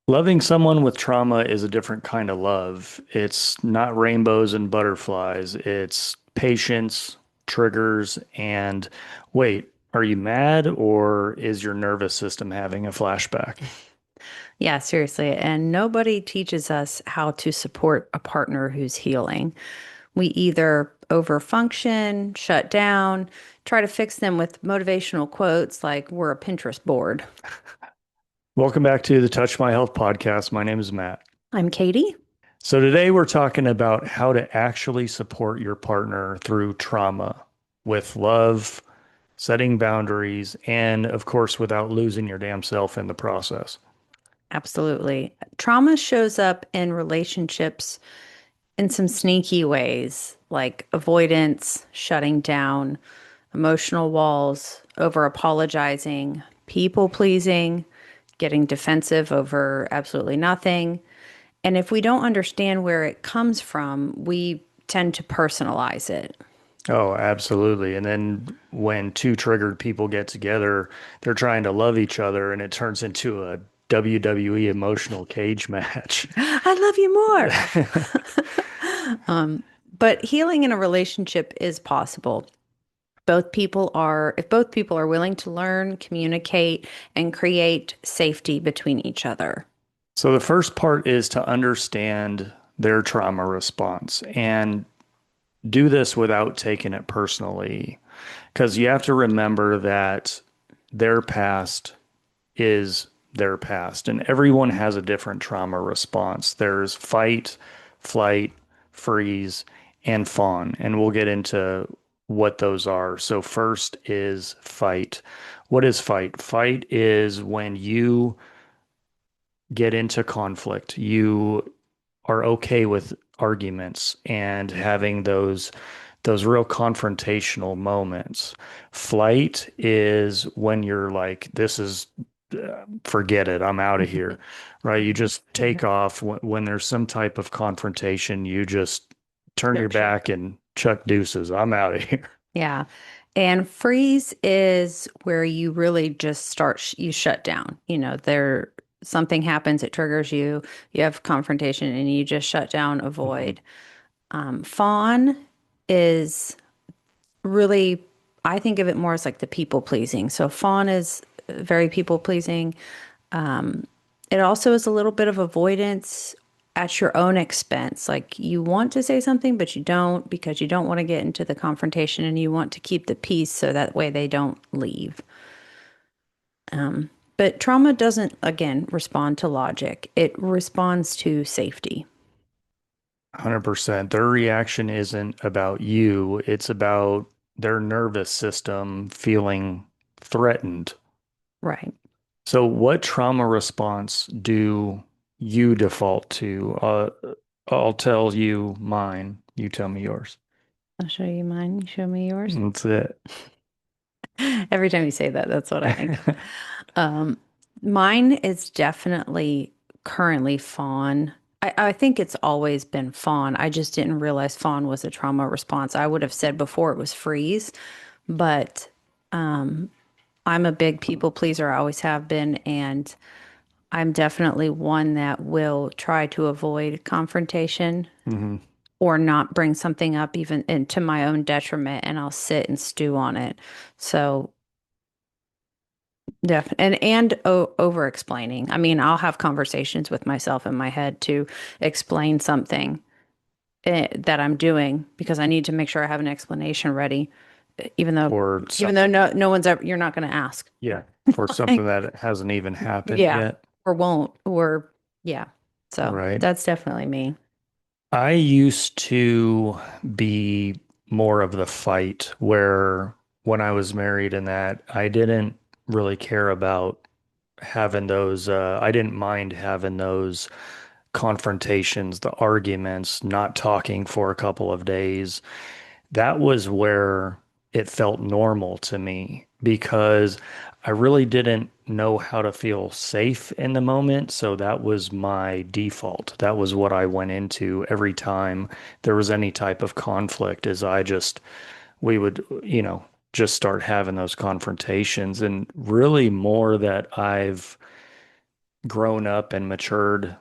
Loving someone with trauma is a different kind of love. It's not rainbows and butterflies. It's patience, triggers, and wait, are you mad or is your nervous system having a flashback? Yeah, seriously. And nobody teaches us how to support a partner who's healing. We either overfunction, shut down, try to fix them with motivational quotes like we're a Pinterest board. Welcome back to the Touch My Health podcast. My name is Matt. I'm Katie. So today we're talking about how to actually support your partner through trauma with love, setting boundaries, and of course, without losing your damn self in the process. Absolutely. Trauma shows up in relationships in some sneaky ways, like avoidance, shutting down, emotional walls, over apologizing, people pleasing, getting defensive over absolutely nothing. And if we don't understand where it comes from, we tend to personalize it. Oh, absolutely. And then when two triggered people get together, they're trying to love each other and it turns into a WWE emotional cage match. I love you more. But healing in a relationship is possible. If both people are willing to learn, communicate, and create safety between each other. So the first part is to understand their trauma response and do this without taking it personally. Because you have to remember that their past is their past, and everyone has a different trauma response. There's fight, flight, freeze, and fawn, and we'll get into what those are. So, first is fight. What is fight? Fight is when you get into conflict, you are okay with arguments and having those real confrontational moments. Flight is when you're like, this is forget it, I'm out of here, right? You just take off when there's some type of confrontation, you just turn No your shit. back and chuck deuces. I'm out of here. Yeah. And freeze is where you really just you shut down. Something happens, it triggers you, you have confrontation, and you just shut down, Mhm. avoid. Fawn is really, I think of it more as like the people pleasing. So fawn is very people pleasing. It also is a little bit of avoidance at your own expense. Like you want to say something, but you don't because you don't want to get into the confrontation and you want to keep the peace so that way they don't leave. But trauma doesn't, again, respond to logic, it responds to safety. 100%. Their reaction isn't about you, it's about their nervous system feeling threatened. Right. So, what trauma response do you default to? I'll tell you mine. You tell me yours. I'll show you mine. You show me yours. That's it. Every time you say that, that's what I think. Um, Mine is definitely currently fawn. I think it's always been fawn. I just didn't realize fawn was a trauma response. I would have said before it was freeze, but I'm a big people pleaser. I always have been, and I'm definitely one that will try to avoid confrontation hmm or not bring something up even into my own detriment, and I'll sit and stew on it. So and over explaining. I mean, I'll have conversations with myself in my head to explain something that I'm doing because I need to make sure I have an explanation ready, even though For even some, though no one's ever you're not going to ask. yeah, for something Like, that hasn't even happened yeah, yet, or won't or yeah. So right? that's definitely me. I used to be more of the fight where when I was married and that I didn't really care about having those, I didn't mind having those confrontations, the arguments, not talking for a couple of days. That was where it felt normal to me because I really didn't know how to feel safe in the moment. So that was my default. That was what I went into every time there was any type of conflict, is we would, just start having those confrontations. And really more that I've grown up and matured,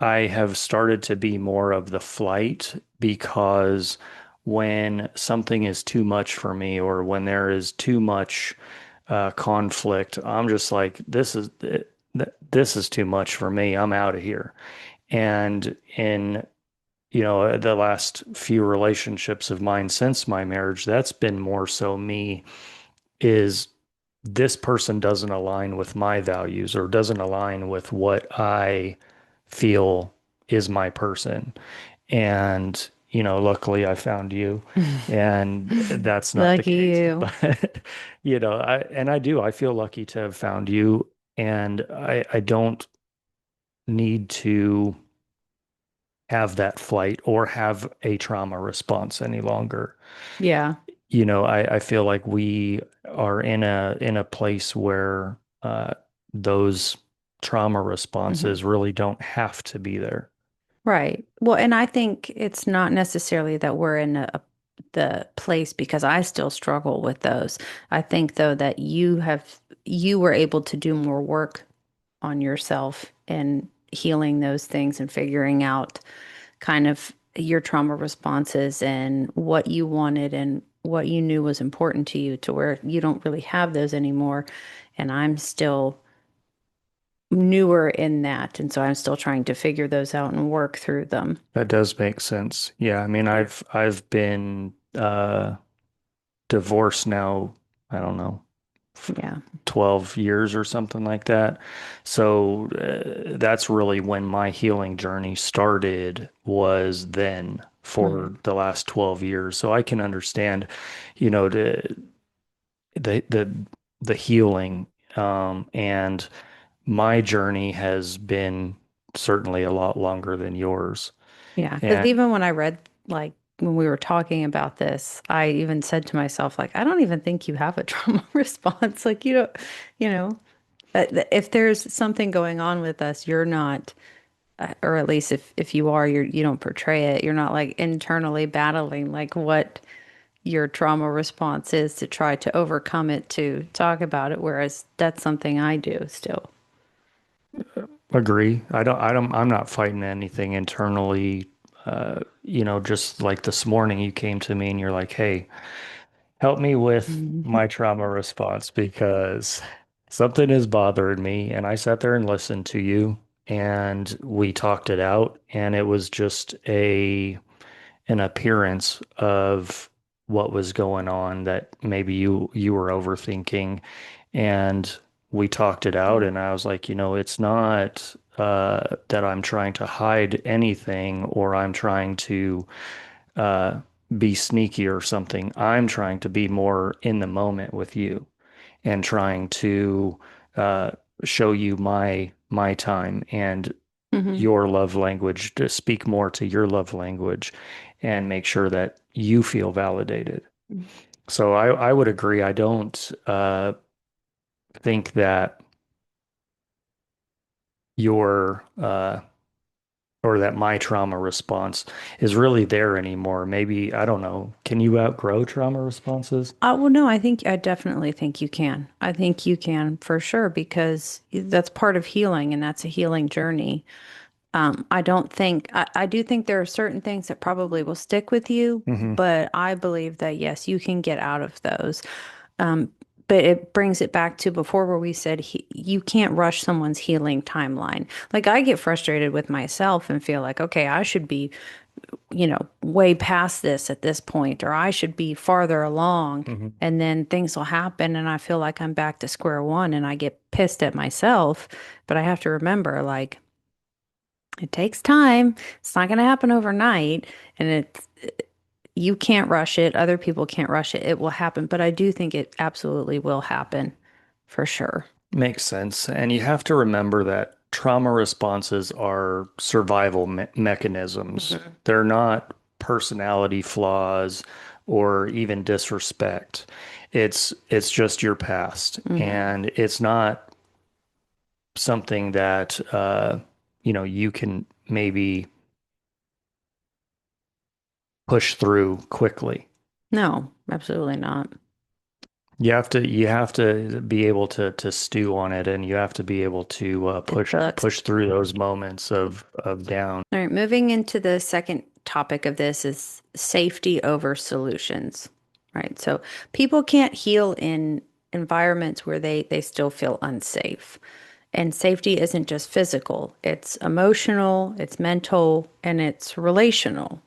I have started to be more of the flight because when something is too much for me or when there is too much conflict, I'm just like, this is too much for me. I'm out of here. And in, the last few relationships of mine since my marriage, that's been more so me is this person doesn't align with my values or doesn't align with what I feel is my person. And, luckily I found you and that's not the Lucky case. you. But, I feel lucky to have found you. And I don't need to have that flight or have a trauma response any longer. Yeah. I feel like we are in a place where those trauma Mhm. responses really don't have to be there. Right. Well, and I think it's not necessarily that we're in the place because I still struggle with those. I think though that you were able to do more work on yourself and healing those things and figuring out kind of your trauma responses and what you wanted and what you knew was important to you to where you don't really have those anymore. And I'm still newer in that. And so I'm still trying to figure those out and work through them. That does make sense. Yeah, I mean, Yeah. I've been divorced now, I don't know, Yeah. 12 years or something like that. So that's really when my healing journey started was then Hmm. for the last 12 years. So I can understand, the the healing and my journey has been certainly a lot longer than yours. Yeah. Because And even when I read, like, when we were talking about this, I even said to myself, like, I don't even think you have a trauma response. Like, you don't, you know, if there's something going on with us, you're not, or at least if you are, you don't portray it. You're not like internally battling like what your trauma response is to try to overcome it to talk about it. Whereas that's something I do still. agree. I'm not fighting anything internally. Just like this morning you came to me and you're like, "Hey, help me with Mhm. my trauma response because something is bothering me." And I sat there and listened to you and we talked it out and it was just an appearance of what was going on that maybe you were overthinking and we talked it out Yeah. and I was like, it's not that I'm trying to hide anything or I'm trying to uh, be sneaky or something. I'm trying to be more in the moment with you and trying to uh, show you my time and Hmm. your love language, to speak more to your love language and make sure that you feel validated. So I would agree. I don't think that your or that my trauma response is really there anymore. Maybe, I don't know. Can you outgrow trauma responses? Well, no, I definitely think you can. I think you can for sure because that's part of healing and that's a healing journey. I do think there are certain things that probably will stick with you, Hmm. but I believe that yes, you can get out of those. Um, but it brings it back to before where we said you can't rush someone's healing timeline. Like I get frustrated with myself and feel like, okay, I should be, way past this at this point, or I should be farther along. Hmm. And then things will happen and I feel like I'm back to square one and I get pissed at myself. But I have to remember, like, it takes time. It's not going to happen overnight. And you can't rush it. Other people can't rush it. It will happen. But I do think it absolutely will happen for sure. Makes sense. And you have to remember that trauma responses are survival mechanisms. Mhm. They're not personality flaws or even disrespect. It's just your past. Hmm. And it's not something that you can maybe push through quickly. No, absolutely not. You have to be able to stew on it, and you have to be able to It sucks. push through those moments of down. All right, moving into the second topic of this is safety over solutions. Right. So people can't heal in environments where they still feel unsafe. And safety isn't just physical, it's emotional, it's mental, and it's relational.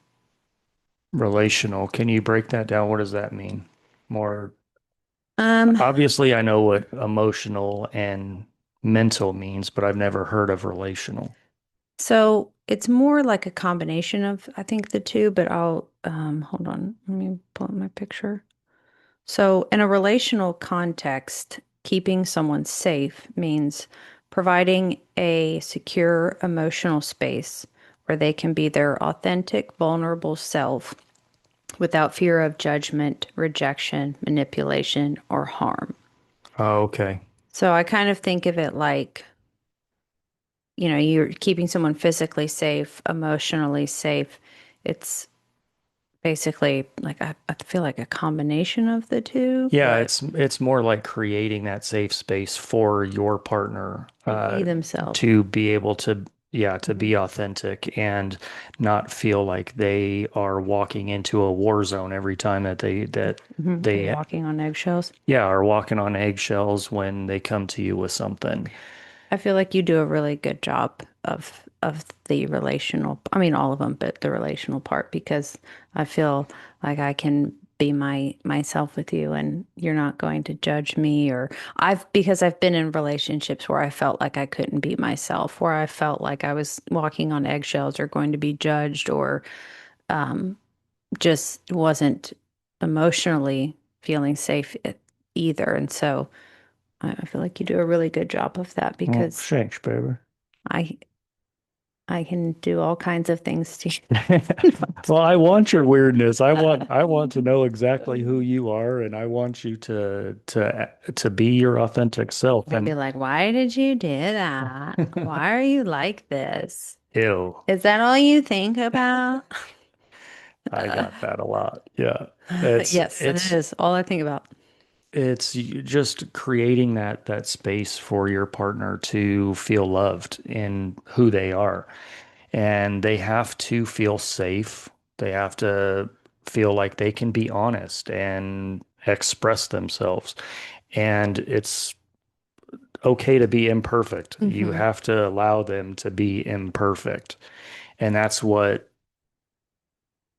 Relational. Can you break that down? What does that mean? More Um, obviously, I know what emotional and mental means, but I've never heard of relational. so it's more like a combination of, I think, the two, but I'll hold on, let me pull up my picture. So, in a relational context, keeping someone safe means providing a secure emotional space where they can be their authentic, vulnerable self without fear of judgment, rejection, manipulation, or harm. Oh, okay. So, I kind of think of it like, you're keeping someone physically safe, emotionally safe. It's basically like I feel like a combination of the two, Yeah, but it's more like creating that safe space for your partner to be themselves. to be able to yeah, to Mhm. be authentic and not feel like they are walking into a war zone every time that They're they walking on eggshells. yeah, are walking on eggshells when they come to you with something. I feel like you do a really good job of the relational, I mean all of them, but the relational part because I feel like I can be myself with you and you're not going to judge me or because I've been in relationships where I felt like I couldn't be myself, where I felt like I was walking on eggshells or going to be judged or just wasn't emotionally feeling safe either. And so I feel like you do a really good job of that Well, because thanks, baby. I I can do all kinds of things to you. Well, I want your weirdness. I want to know exactly who you are, and I want you to be your authentic self. I'd be And like, why did you do that? Why are you like this? ew, Is that all you think about? I got that a lot. Yeah. Yes, it is all I think about. Just creating that space for your partner to feel loved in who they are. And they have to feel safe. They have to feel like they can be honest and express themselves. And it's okay to be imperfect. You Hmm. have to allow them to be imperfect. And that's what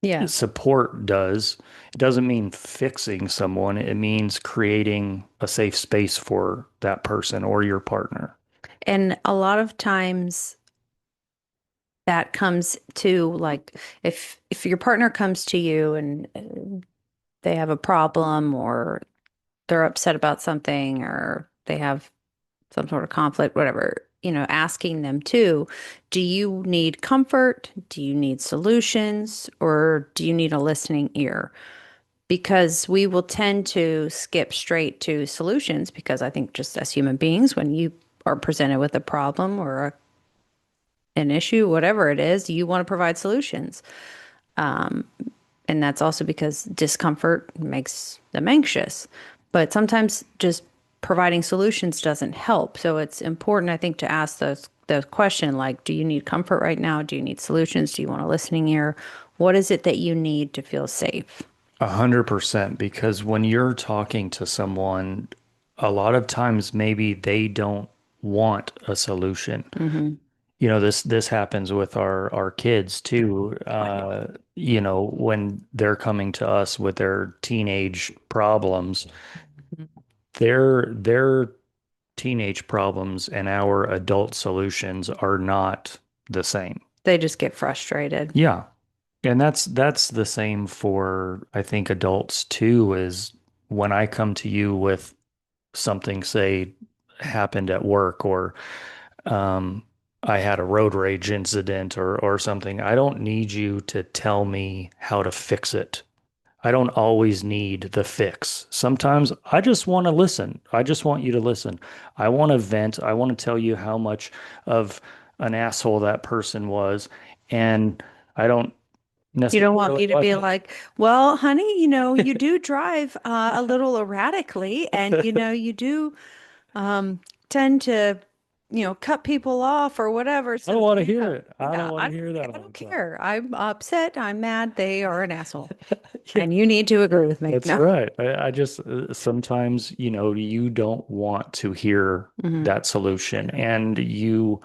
Yeah. support does. It doesn't mean fixing someone, it means creating a safe space for that person or your partner. And a lot of times that comes to like if your partner comes to you and they have a problem or they're upset about something or they have some sort of conflict, whatever, asking them too, do you need comfort? Do you need solutions? Or do you need a listening ear? Because we will tend to skip straight to solutions because I think just as human beings, when you are presented with a problem or an issue, whatever it is, you want to provide solutions. And that's also because discomfort makes them anxious. But sometimes just providing solutions doesn't help. So it's important, I think, to ask the question like, do you need comfort right now? Do you need solutions? Do you want a listening ear? What is it that you need to feel safe? 100%, because when you're talking to someone, a lot of times maybe they don't want a solution. Hmm. This happens with our kids too. When they're coming to us with their teenage problems, their teenage problems and our adult solutions are not the same. They just get frustrated. Yeah. And that's the same for I think adults too, is when I come to you with something, say, happened at work or um I had a road rage incident or something, I don't need you to tell me how to fix it. I don't always need the fix. Sometimes I just want to listen. I just want you to listen. I want to vent. I want to tell you how much of an asshole that person was. And I don't You don't want necessarily me to like be like, well, honey, you do drive a little erratically, and it. you do um, tend to, cut people off or whatever. I don't So want to hear yeah, it. I don't yeah, want to hear that I all don't the time. care. I'm upset. I'm mad. They are an asshole, Yeah, and you need to agree with me. that's No. right. I just sometimes, you don't want to hear Hmm. that solution. And you,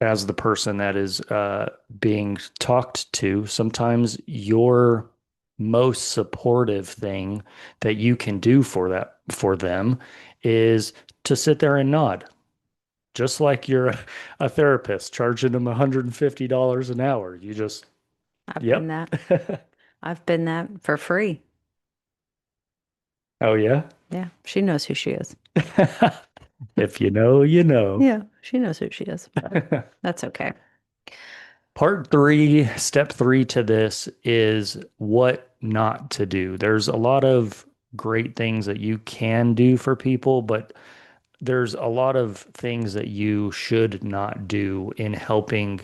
as the person that is being talked to, sometimes your most supportive thing that you can do for them is to sit there and nod. Just like you're a therapist charging them $150 an hour. You just, I've been yep. that. I've been that for free. Oh, yeah. Yeah, she knows who she is. If you know, you know. Yeah, she knows who she is, but that's okay. Part three, step three to this is what not to do. There's a lot of great things that you can do for people, but there's a lot of things that you should not do in helping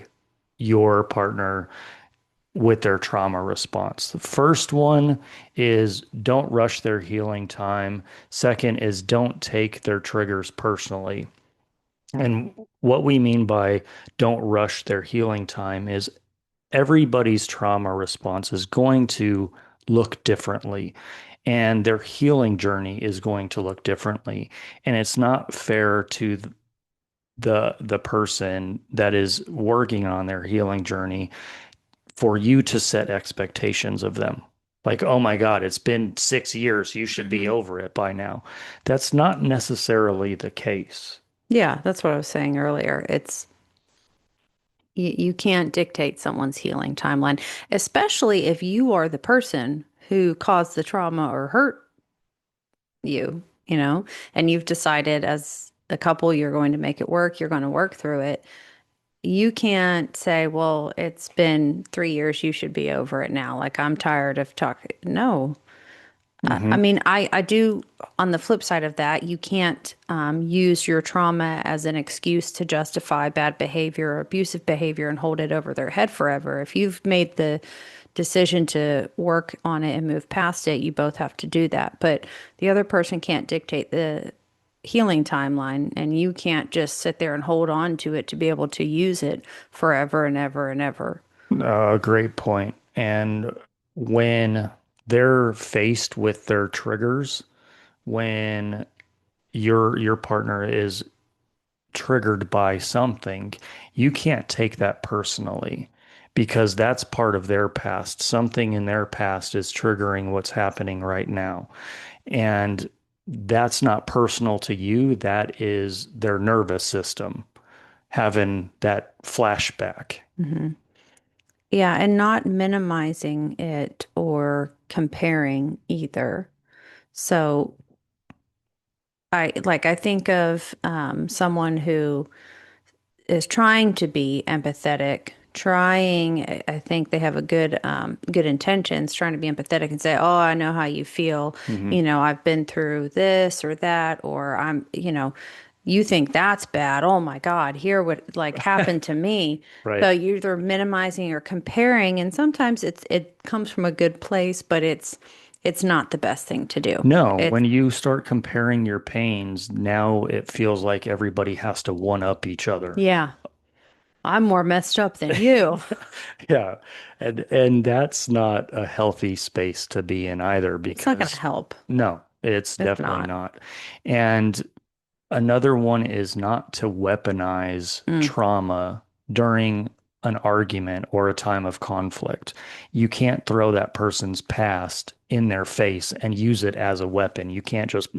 your partner with their trauma response. The first one is don't rush their healing time. Second is don't take their triggers personally. And what we mean by don't rush their healing time is everybody's trauma response is going to look differently, and their healing journey is going to look differently. And it's not fair to the person that is working on their healing journey for you to set expectations of them. Like, oh my God, it's been 6 years. You should be Mhm. over it by now. That's not necessarily the case. Yeah, that's what I was saying earlier. You can't dictate someone's healing timeline, especially if you are the person who caused the trauma or hurt you, and you've decided as a couple you're going to make it work, you're going to work through it. You can't say, well, it's been 3 years, you should be over it now. Like, I'm tired of talking. No. I Hmm. mean, I do, on the flip side of that, you can't use your trauma as an excuse to justify bad behavior or abusive behavior and hold it over their head forever. If you've made the decision to work on it and move past it, you both have to do that. But the other person can't dictate the healing timeline, and you can't just sit there and hold on to it to be able to use it forever and ever and ever. Great point. And when they're faced with their triggers, when your partner is triggered by something, you can't take that personally because that's part of their past. Something in their past is triggering what's happening right now. And that's not personal to you. That is their nervous system having that flashback. Hmm. Yeah, and not minimizing it or comparing either. So I think of someone who is trying to be empathetic, trying, I think they have a good intentions, trying to be empathetic and say, "Oh, I know how you feel. Hmm. I've been through this or that, or you think that's bad. Oh my God, hear what like happened to me." So Right. you're either minimizing or comparing, and sometimes it comes from a good place, but it's not the best thing to do. No, It's when you start comparing your pains, now it feels like everybody has to one up each other. Yeah, I'm more messed up than you. Yeah. And that's not a healthy space to be in either It's not going to because help. no, it's It's definitely not. not. And another one is not to weaponize Mm, trauma during an argument or a time of conflict. You can't throw that person's past in their face and use it as a weapon. You can't just,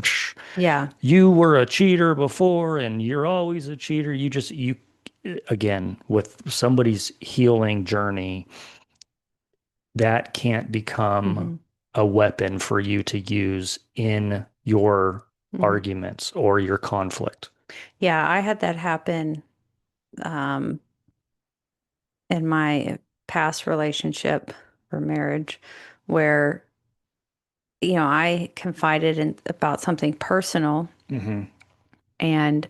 yeah. you were a cheater before and you're always a cheater. You, again, with somebody's healing journey, that can't become Hmm. a weapon for you to use in your Hmm. arguments or your conflict. Yeah, I had that happen um, in my past relationship or marriage where, I confided in about something personal, Hmm. and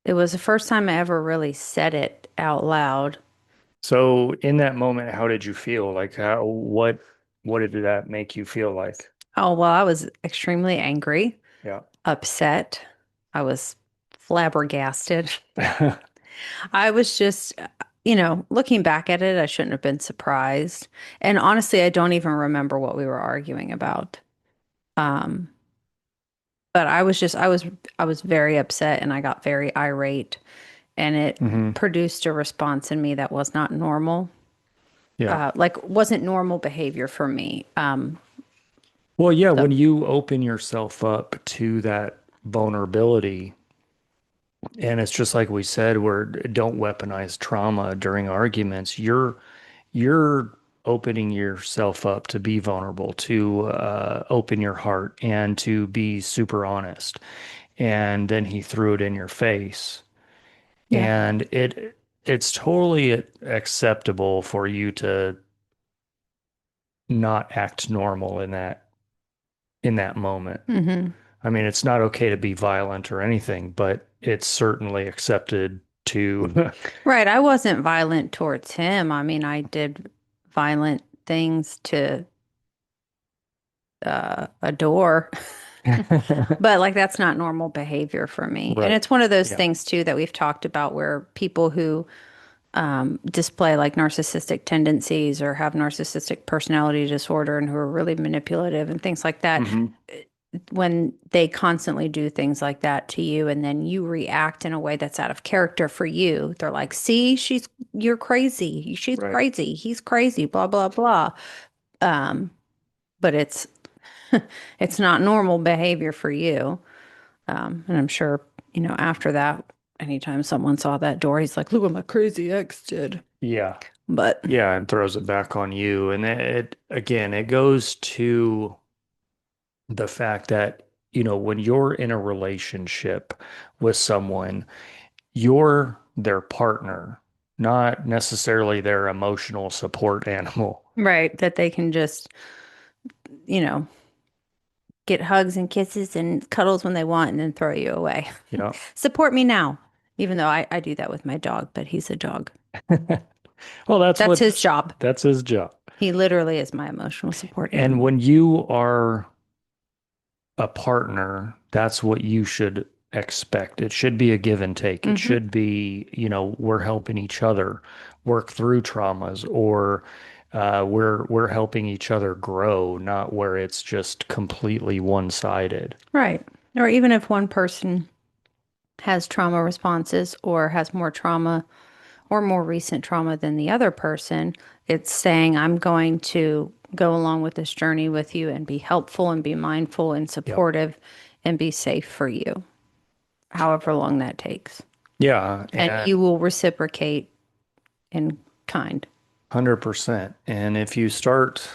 it was the first time I ever really said it out loud. So in that moment, how did you feel? Like what did that make you feel like? Oh, well, I was extremely angry, Yeah. upset. I was flabbergasted. I was just, looking back at it, I shouldn't have been surprised. And honestly, I don't even remember what we were arguing about. Um, but I was very upset and I got very irate, and it hmm produced a response in me that was not normal. Yeah. Like wasn't normal behavior for me. Well, yeah, So when you open yourself up to that vulnerability, and it's just like we said, where don't weaponize trauma during arguments, you're opening yourself up to be vulnerable, to open your heart and to be super honest. And then he threw it in your face. yeah. And it's totally acceptable for you to not act normal in that moment. Hmm. I mean, it's not okay to be violent or anything, but it's certainly accepted to. Right. I wasn't violent towards him. I mean, I did violent things to a door. But like that's not normal behavior for me. And Right. it's one of those Yeah. things too that we've talked about where people who display like narcissistic tendencies or have narcissistic personality disorder and who are really manipulative and things like that, hmm when they constantly do things like that to you and then you react in a way that's out of character for you, they're like, see, you're crazy. She's Right. crazy. He's crazy, blah, blah, blah. Um, but it's not normal behavior for you. And I'm sure, after that, anytime someone saw that door, he's like, look what my crazy ex did. Yeah. But Yeah, and throws it back on you. And it again, it goes to the fact that, when you're in a relationship with someone, you're their partner, not necessarily their emotional support animal. right, that they can just, you know, get hugs and kisses and cuddles when they want and then throw you away. Yeah. Support me now, even though I do that with my dog, but he's a dog. Well, That's his job. that's his job. He literally is my emotional support And animal. when you are a partner, that's what you should expect. It should be a give and take. It Hmm. should be, we're helping each other work through traumas, or we're helping each other grow, not where it's just completely one-sided. Right. Or even if one person has trauma responses or has more trauma or more recent trauma than the other person, it's saying, I'm going to go along with this journey with you and be helpful and be mindful and Yep. supportive and be safe for you, however long that takes. Yeah, And and you will reciprocate in kind. 100%. And if you start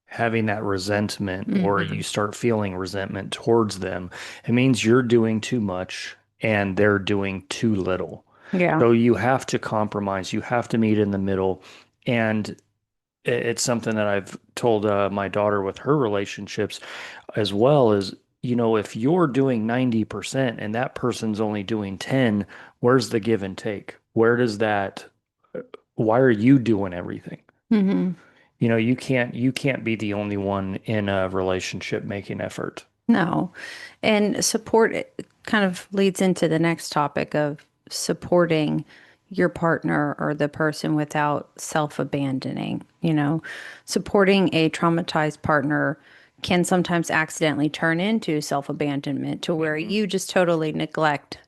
having that resentment, or Hmm. you start feeling resentment towards them, it means you're doing too much and they're doing too little. Yeah. So you have to compromise, you have to meet in the middle. And it's something that I've told my daughter with her relationships as well is, if you're doing 90% and that person's only doing 10, where's the give and take? Where does that, why are you doing everything? Hmm. You can't be the only one in a relationship making effort. No. And support kind of leads into the next topic of supporting your partner or the person without self-abandoning. Supporting a traumatized partner can sometimes accidentally turn into self-abandonment to where hmm you just totally neglect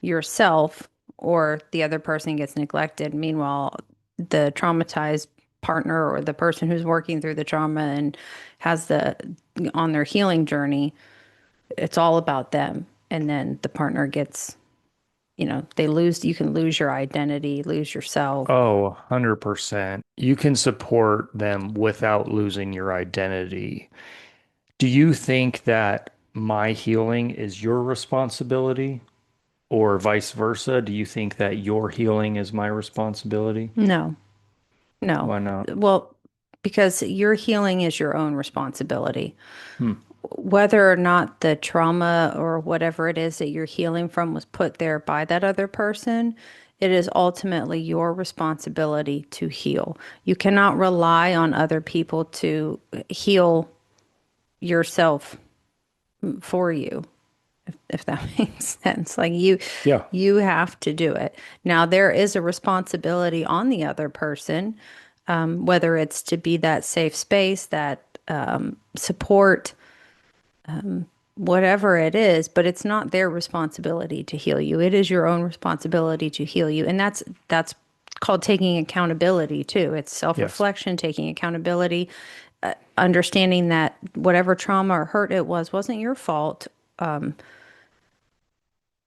yourself or the other person gets neglected. Meanwhile, the traumatized partner or the person who's working through the trauma and has the on their healing journey, it's all about them. And then the partner gets, you can lose your identity, lose yourself. Oh, 100%. You can support them without losing your identity. Do you think that my healing is your responsibility, or vice versa? Do you think that your healing is my responsibility? No, no. Why not? Well, because your healing is your own responsibility. Hmm. Whether or not the trauma or whatever it is that you're healing from was put there by that other person It is ultimately your responsibility to heal. You cannot rely on other people to heal yourself for you, if that makes sense. Like Yeah. you have to do it. Now there is a responsibility on the other person, whether it's to be that safe space, that support, whatever it is, but it's not their responsibility to heal you. It is your own responsibility to heal you. And that's called taking accountability too. It's Yes. self-reflection, taking accountability, understanding that whatever trauma or hurt it was wasn't your fault, but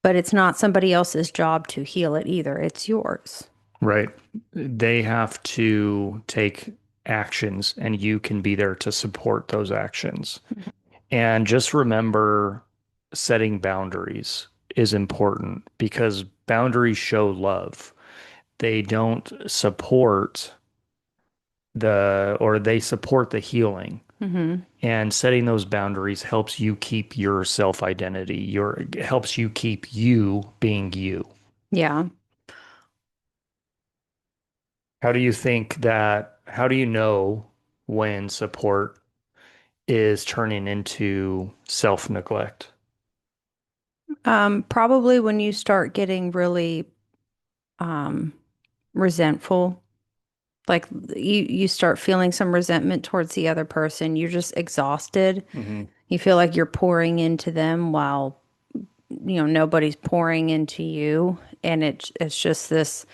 it's not somebody else's job to heal it either. It's yours. Right. They have to take actions and you can be there to support those actions. And just remember setting boundaries is important because boundaries show love. They don't support they support the healing. Hmm. And setting those boundaries helps you keep your self-identity. Helps you keep you being you. Yeah. How do you know when support is turning into self-neglect? Probably when you start getting really um, resentful, like you start feeling some resentment towards the other person. You're just exhausted. Hmm. You feel like you're pouring into them while, nobody's pouring into you, and it's just this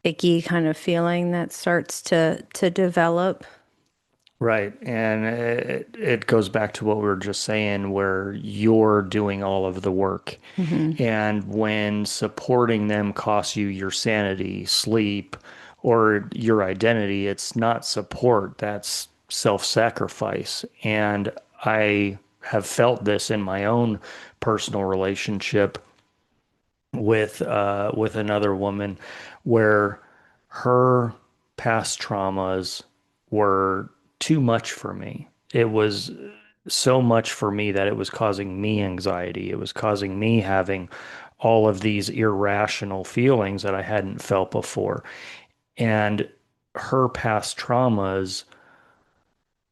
icky kind of feeling that starts to develop. Right. And it goes back to what we were just saying, where you're doing all of the work. Hmm. And when supporting them costs you your sanity, sleep, or your identity, it's not support, that's self-sacrifice. And I have felt this in my own personal relationship with another woman where her past traumas were too much for me. It was so much for me that it was causing me anxiety. It was causing me having all of these irrational feelings that I hadn't felt before. And her past traumas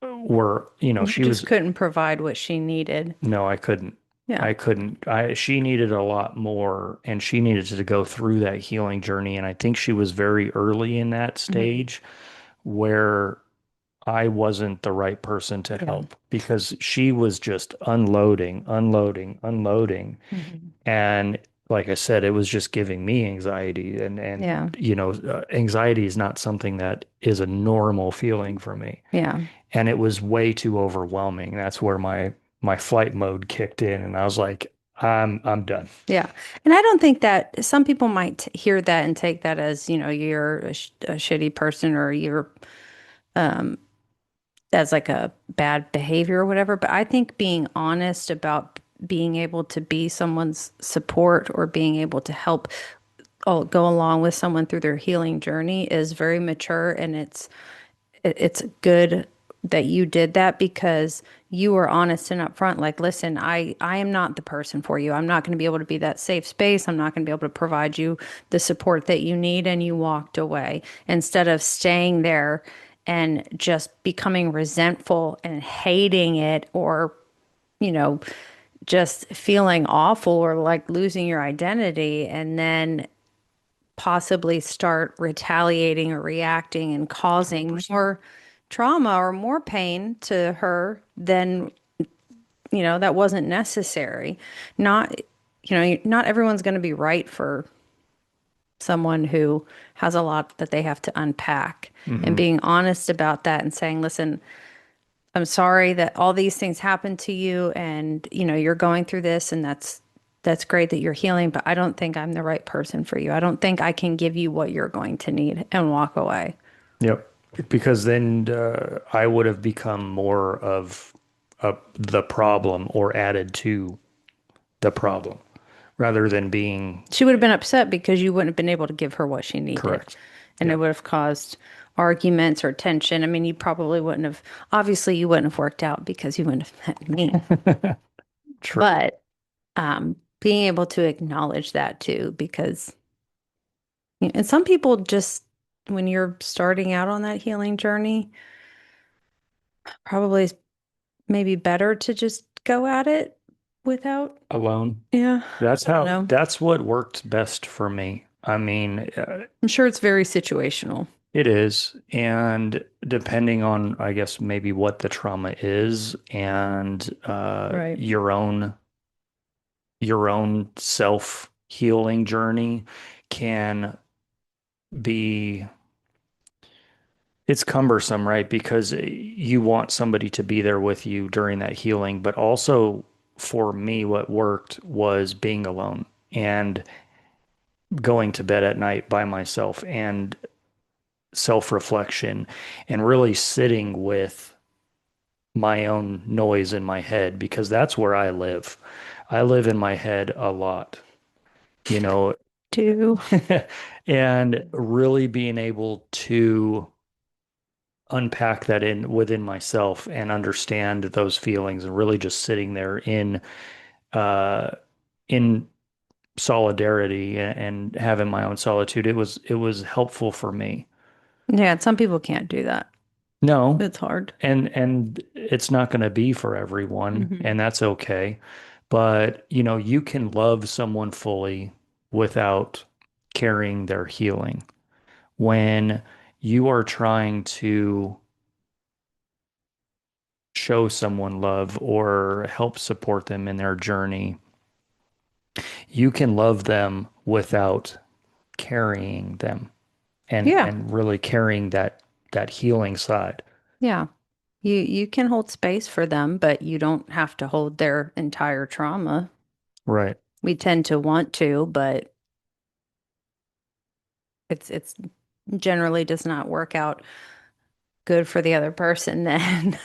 were, You she just was couldn't provide what she needed. no, I couldn't. Yeah. I couldn't. She needed a lot more and she needed to go through that healing journey. And I think she was very early in that Hmm. stage where I wasn't the right person to Yeah. help because she was just unloading, unloading, unloading. Hmm. And like I said, it was just giving me anxiety Yeah. anxiety is not something that is a normal feeling for me. Yeah. And it was way too overwhelming. That's where my flight mode kicked in, and I was like, I'm done. Yeah. And I don't think that some people might hear that and take that as, you're a shitty person or you're as like a bad behavior or whatever. But I think being honest about being able to be someone's support or being able to help go along with someone through their healing journey is very mature, and it's good that you did that because you were honest and upfront. Like, listen, I am not the person for you. I'm not going to be able to be that safe space. I'm not going to be able to provide you the support that you need. And you walked away instead of staying there and just becoming resentful and hating it, or, you know, just feeling awful or like losing your identity, and then possibly start retaliating or reacting and causing more trauma or more pain to her than, that wasn't necessary. Not, not everyone's going to be right for someone who has a lot that they have to unpack. And Hmm. being honest about that and saying, listen, I'm sorry that all these things happened to you, and you're going through this, and that's great that you're healing, but I don't think I'm the right person for you. I don't think I can give you what you're going to need, and walk away. Yep. Because then I would have become more of the problem or added to the problem rather than being She would have been upset because you wouldn't have been able to give her what she needed, correct. and it Yep. would have caused arguments or tension. I mean, you probably wouldn't have, obviously you wouldn't have worked out because you wouldn't have met me, True. but being able to acknowledge that too, because And some people just, when you're starting out on that healing journey, probably is maybe better to just go at it without, Alone. yeah, I don't know. That's what worked best for me. I mean, I'm sure it's very situational. it is. And depending on, I guess, maybe what the trauma is and Right. your own self healing journey can be it's cumbersome, right? Because you want somebody to be there with you during that healing, but also for me, what worked was being alone and going to bed at night by myself and self-reflection and really sitting with my own noise in my head because that's where I live. I live in my head a lot, you know, Do. and really being able to unpack that in within myself and understand those feelings and really just sitting there uh in solidarity and having my own solitude. It was helpful for me. Yeah, some people can't do that. No, It's hard. and it's not going to be for everyone, Hmm. and that's okay. But, you can love someone fully without carrying their healing. When you are trying to show someone love or help support them in their journey, you can love them without carrying them Yeah. and really carrying that healing side. Yeah. You can hold space for them, but you don't have to hold their entire trauma. Right. We tend to want to, but it's generally does not work out good for the other person then.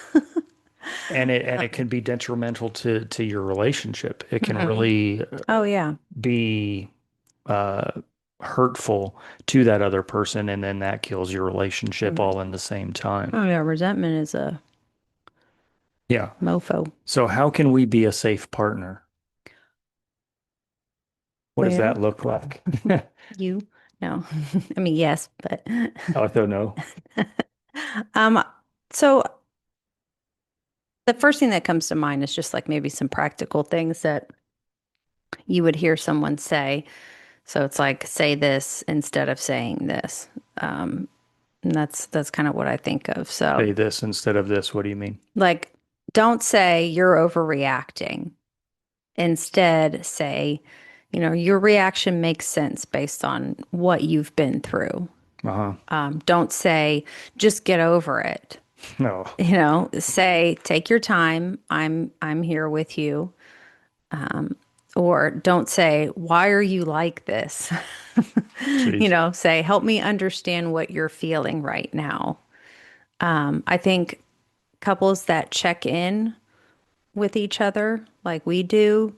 And it can be detrimental to your relationship. It can Mhm. really Oh yeah. be uh hurtful to that other person, and then that kills your relationship Mhm. all in the same time. Oh yeah, resentment is a Yeah. mofo. So how can we be a safe partner? What does Well, that look like? you no. I mean yes, but Oh, I don't know. um so the first thing that comes to mind is just like maybe some practical things that you would hear someone say. So it's like say this instead of saying this. Um, and that's kind of what I think of. So Say this instead of this. What do you mean? like don't say you're overreacting. Instead say, your reaction makes sense based on what you've been through. Uh-huh. Don't say just get over it. No. Say take your time. I'm here with you. Or don't say, why are you like this? Jeez. Say, help me understand what you're feeling right now. I think couples that check in with each other like we do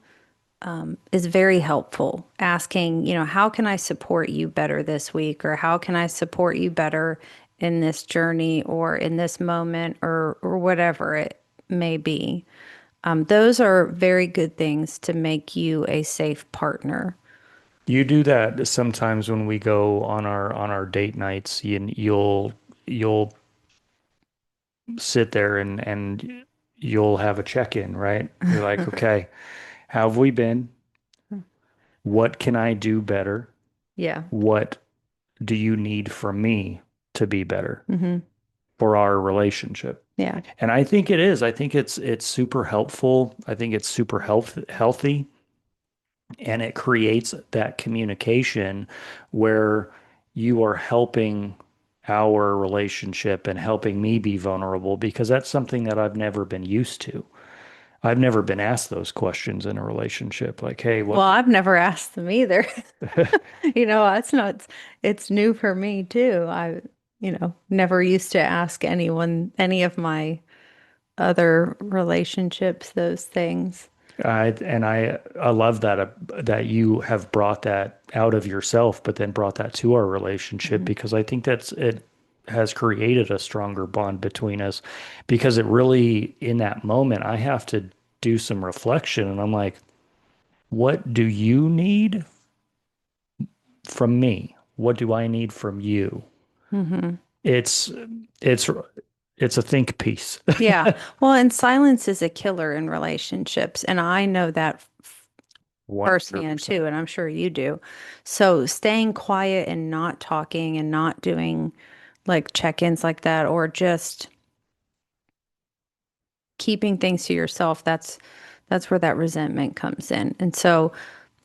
is very helpful. Asking, how can I support you better this week? Or how can I support you better in this journey or in this moment or whatever it may be. Those are very good things to make you a safe partner. You do that sometimes when we go on our date nights. You'll sit there and you'll have a check-in, right? You're like, okay, how have we been? What can I do better? Yeah. What do you need from me to be better Hmm. for our relationship? Yeah. And I think it is. I think it's super helpful. I think it's super healthy, and it creates that communication where you are helping our relationship and helping me be vulnerable because that's something that I've never been used to. I've never been asked those questions in a relationship. Like, hey, Well, what? I've never asked them either. It's not, it's new for me too. Never used to ask anyone, any of my other relationships, those things. I love that you have brought that out of yourself, but then brought that to our relationship Mhm. because I think it has created a stronger bond between us because it really in that moment I have to do some reflection and I'm like, what do you need from me? what do I need from you? Hmm. It's it's it's a think piece. Yeah. Well, and silence is a killer in relationships. And I know that firsthand 100%. too, and I'm sure you do. So staying quiet and not talking and not doing like check-ins like that, or just keeping things to yourself, that's where that resentment comes in. And so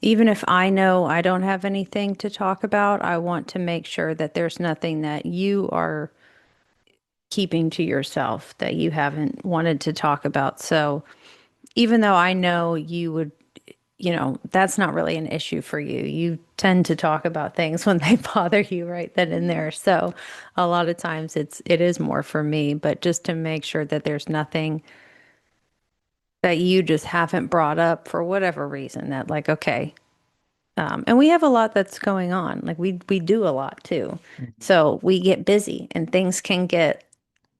even if I know I don't have anything to talk about, I want to make sure that there's nothing that you are keeping to yourself that you haven't wanted to talk about. So even though I know you would, that's not really an issue for you. You tend to talk about things when they bother you right then and there. So a lot of times it is more for me, but just to make sure that there's nothing that you just haven't brought up for whatever reason that like, okay. And we have a lot that's going on. Like we do a lot too. So we get busy and things can get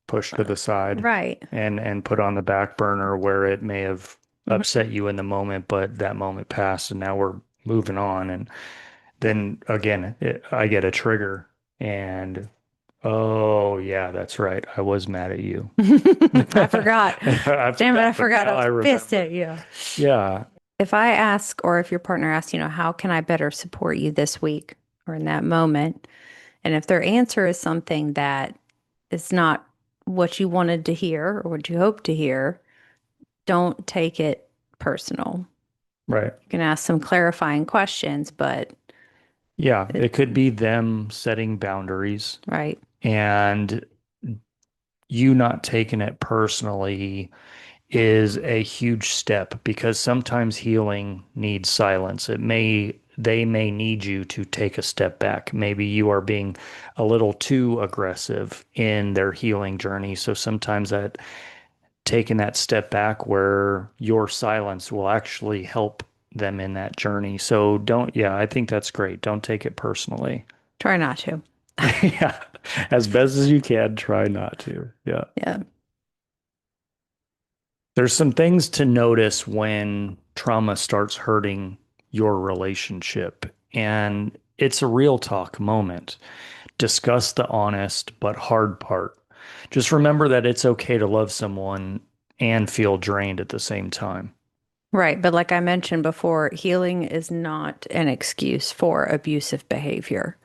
Pushed to the side right. and put on the back burner where it may have Mhm. upset you in the moment, but that moment passed and now we're moving on. And then again, I get a trigger and oh yeah, that's right. I was mad at you. I forgot. I Damn it, I forgot, but forgot. now I I was pissed remember. at you. Yeah, If I ask, or if your partner asks, how can I better support you this week or in that moment? And if their answer is something that is not what you wanted to hear or what you hoped to hear, don't take it personal. right. You can ask some clarifying questions, but Yeah, it, it could be them setting boundaries right, and you not taking it personally is a huge step because sometimes healing needs silence. They may need you to take a step back. Maybe you are being a little too aggressive in their healing journey. So sometimes that taking that step back where your silence will actually help them in that journey. So yeah, I think that's great. Don't take it personally. try not to. Yeah. As best as you can, try not to. Yeah. Yeah. There's some things to notice when trauma starts hurting your relationship. And it's a real talk moment. Discuss the honest but hard part. Just remember that it's okay to love someone and feel drained at the same time. Right. But like I mentioned before, healing is not an excuse for abusive behavior.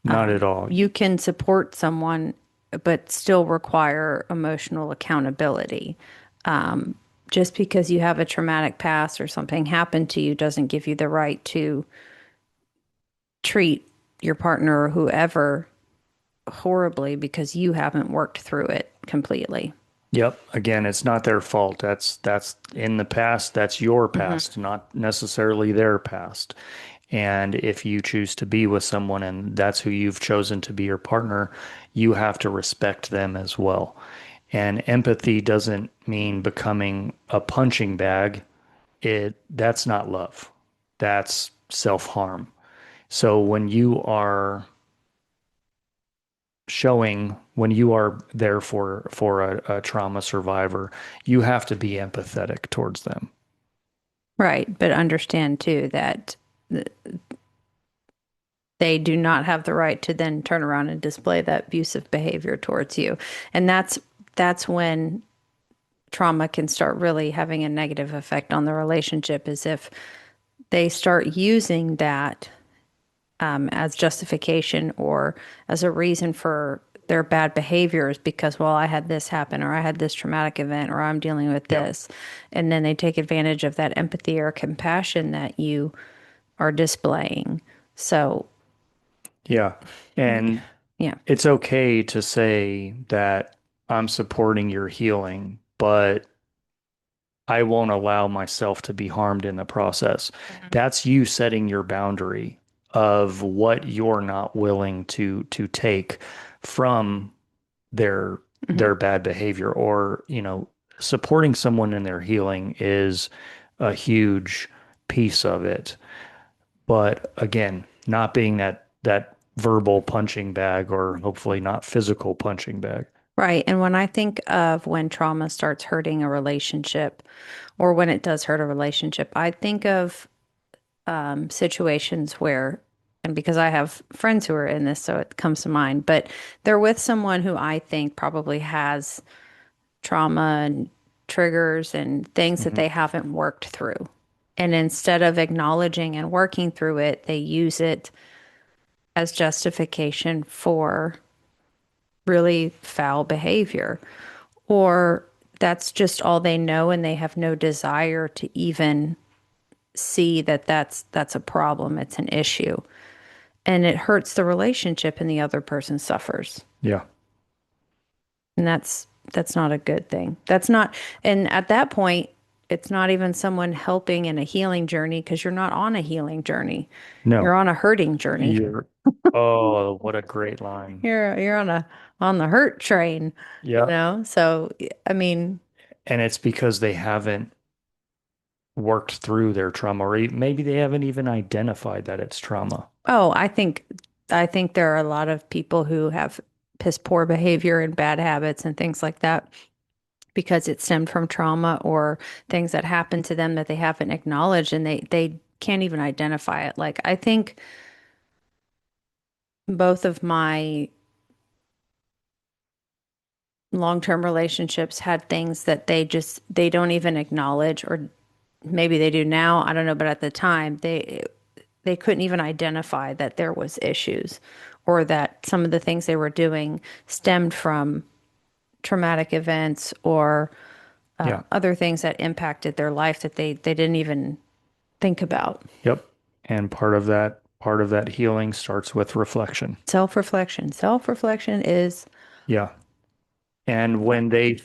Not at all. You can support someone, but still require emotional accountability. Just because you have a traumatic past or something happened to you doesn't give you the right to treat your partner or whoever horribly because you haven't worked through it completely. Yep. Again, it's not their fault. That's in the past. That's your Hmm. past, not necessarily their past. And if you choose to be with someone and that's who you've chosen to be your partner, you have to respect them as well. And empathy doesn't mean becoming a punching bag. That's not love. That's self-harm. So when you are there for a trauma survivor, you have to be empathetic towards them. Right. But understand too that they do not have the right to then turn around and display that abusive behavior towards you. And that's when trauma can start really having a negative effect on the relationship is if they start using that as justification or as a reason for their bad behaviors because, well, I had this happen or I had this traumatic event or I'm dealing with Yep. this. And then they take advantage of that empathy or compassion that you are displaying. So, Yeah. And yeah, it's okay to say that I'm supporting your healing, but I won't allow myself to be harmed in the process. That's you setting your boundary of what you're not willing to take from their hmm, their bad behavior or, supporting someone in their healing is a huge piece of it. But again, not being that verbal punching bag or hopefully not physical punching bag. right. And when I think of when trauma starts hurting a relationship or when it does hurt a relationship, I think of situations where and because I have friends who are in this, so it comes to mind, but they're with someone who I think probably has trauma and triggers and things that Hmm. they haven't worked through. And instead of acknowledging and working through it, they use it as justification for really foul behavior. Or that's just all they know and they have no desire to even see that that's a problem, it's an issue. And it hurts the relationship and the other person suffers. Yeah. And that's not a good thing. That's not, and at that point, it's not even someone helping in a healing journey because you're not on a healing journey. You're No. on a hurting journey. You're, oh, what a great line. You're on the hurt train, you Yeah. know? So I mean, And it's because they haven't worked through their trauma, or maybe they haven't even identified that it's trauma. oh, I think there are a lot of people who have piss poor behavior and bad habits and things like that because it stemmed from trauma or things that happened to them that they haven't acknowledged and they can't even identify it. Like I think both of my long-term relationships had things that they don't even acknowledge, or maybe they do now, I don't know, but at the time they couldn't even identify that there was issues or that some of the things they were doing stemmed from traumatic events or Yeah. other things that impacted their life that they didn't even think about. Yep. And part of that healing starts with reflection. Self-reflection. Self-reflection is Yeah. And when they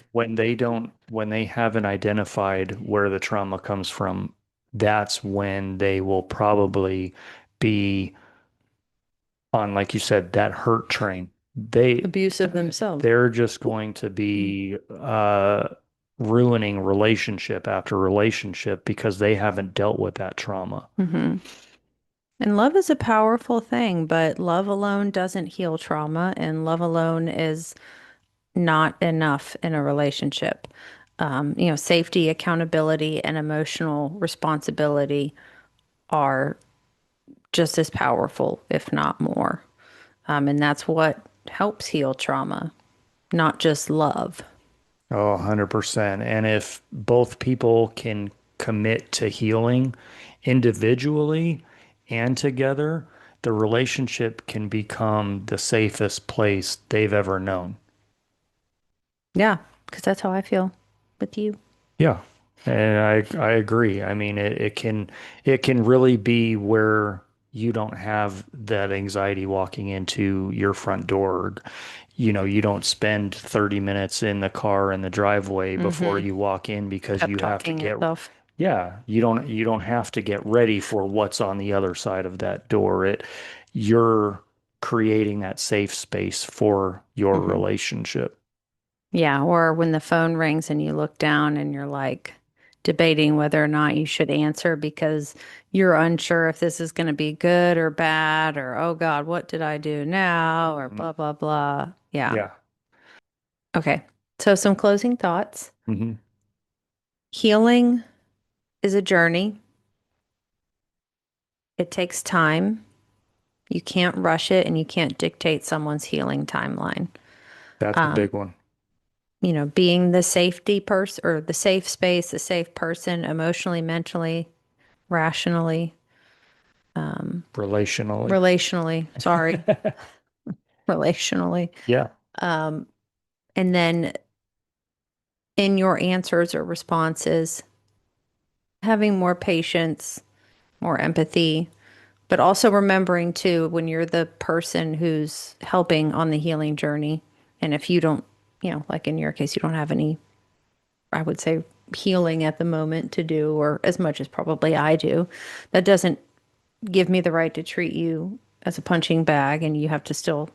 haven't identified where the trauma comes from, that's when they will probably be on, like you said, that hurt train. abusive themselves. They're just going to be ruining relationship after relationship because they haven't dealt with that trauma. Hmm. And love is a powerful thing, but love alone doesn't heal trauma, and love alone is not enough in a relationship. Safety, accountability, and emotional responsibility are just as powerful, if not more. And that's what helps heal trauma, not just love. Oh, 100%. And if both people can commit to healing individually and together, the relationship can become the safest place they've ever known. Yeah, because that's how I feel with you. Yeah. And I agree. I mean, it can really be where you don't have that anxiety walking into your front door. You don't spend 30 minutes in the car in the driveway before Hmm. you walk in because Pep you have to talking get, yourself. yeah, you don't have to get ready for what's on the other side of that door. You're creating that safe space for your Hmm. relationship. Yeah, or when the phone rings and you look down and you're like debating whether or not you should answer because you're unsure if this is going to be good or bad, or oh God, what did I do now? Or Mhm. blah, blah, blah. Yeah. Yeah. Okay. So, some closing thoughts. Hmm. Healing is a journey, it takes time. You can't rush it and you can't dictate someone's healing timeline. That's a Um, big one. being the safety person or the safe space, the safe person emotionally, mentally, rationally, Relationally. relationally, sorry, relationally. Yeah, Um, and then in your answers or responses, having more patience, more empathy, but also remembering too when you're the person who's helping on the healing journey. And if you don't, like in your case, you don't have any, I would say, healing at the moment to do, or as much as probably I do, that doesn't give me the right to treat you as a punching bag, and you have to still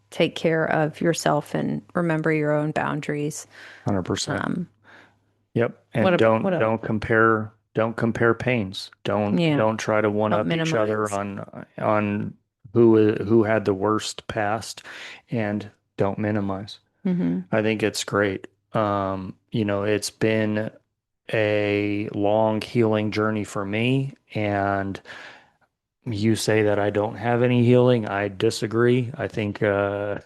take care of yourself and remember your own boundaries. 100%. Um, Yep. what And a what don't a don't compare don't compare pains. Don't Yeah, don't try to one don't up each other minimize. on who had the worst past, and don't minimize. Hmm. I think it's great. It's been a long healing journey for me, and You say that I don't have any healing. I disagree. I think, I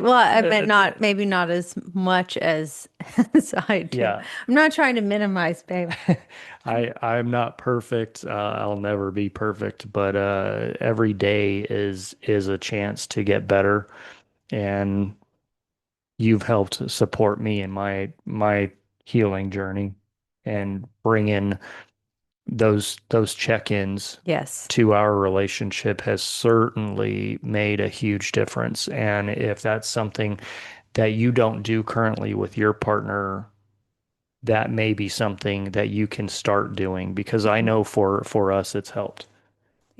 meant not, maybe not as much as, as I do. yeah, I'm not trying to minimize, babe. I'm not perfect. I'll never be perfect, but every day is a chance to get better, and you've helped support me in my healing journey and bring in those check-ins Yes. to our relationship has certainly made a huge difference. And if that's something that you don't do currently with your partner, that may be something that you can start doing because I know for us it's helped.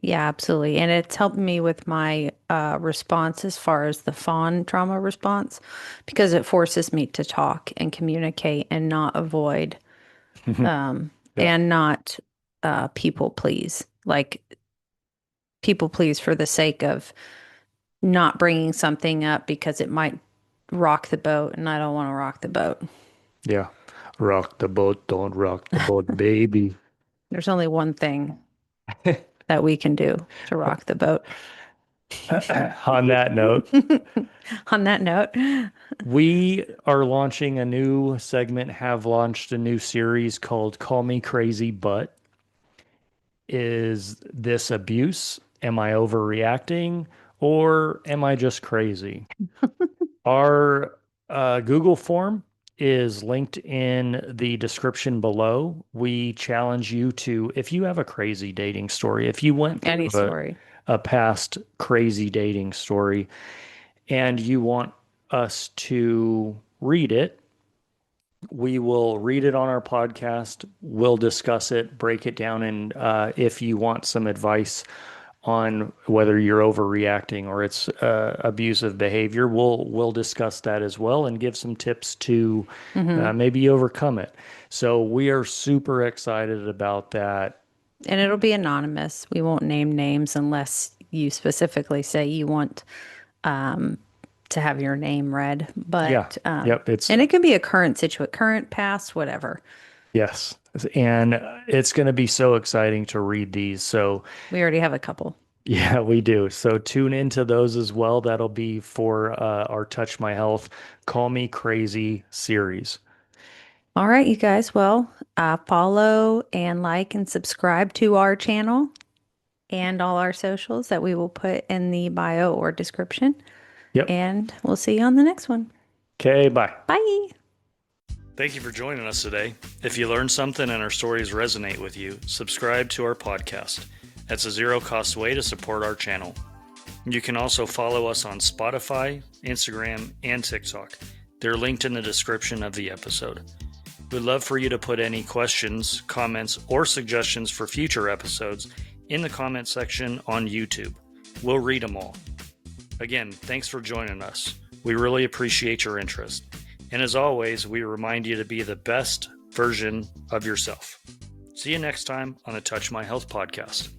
Yeah, absolutely. And it's helped me with my response as far as the fawn trauma response because it forces me to talk and communicate and not avoid Yep. and not people please. Like people please for the sake of not bringing something up because it might rock the boat and I don't want to rock the boat. Yeah. Rock the boat, don't rock the boat, baby. There's only one thing that we can do to rock the boat. On that note, On that note, we are launching a new segment, have launched a new series called Call Me Crazy, but is this abuse? Am I overreacting? Or am I just crazy? Our Google form is linked in the description below. We challenge you to, if you have a crazy dating story, if you went any through story. a past crazy dating story and you want us to read it, we will read it on our podcast. We'll discuss it, break it down, and if you want some advice on whether you're overreacting or it's abusive behavior, we'll discuss that as well and give some tips to Hmm. maybe overcome it. So we are super excited about that. And it'll be anonymous. We won't name names unless you specifically say you want to have your name read. Yeah. But Yep. It's and it can be a current situation, current, past, whatever. yes. And it's going to be so exciting to read these. So We already have a couple. yeah, we do. So tune into those as well. That'll be for our Touch My Health, Call Me Crazy series. All right, you guys. Well, follow and like and subscribe to our channel and all our socials that we will put in the bio or description. Yep. And we'll see you on the next one. Okay, bye. Bye. Thank you for joining us today. If you learned something and our stories resonate with you, subscribe to our podcast. That's a zero-cost way to support our channel. You can also follow us on Spotify, Instagram, and TikTok. They're linked in the description of the episode. We'd love for you to put any questions, comments, or suggestions for future episodes in the comment section on YouTube. We'll read them all. Again, thanks for joining us. We really appreciate your interest. And as always, we remind you to be the best version of yourself. See you next time on the Touch My Health podcast.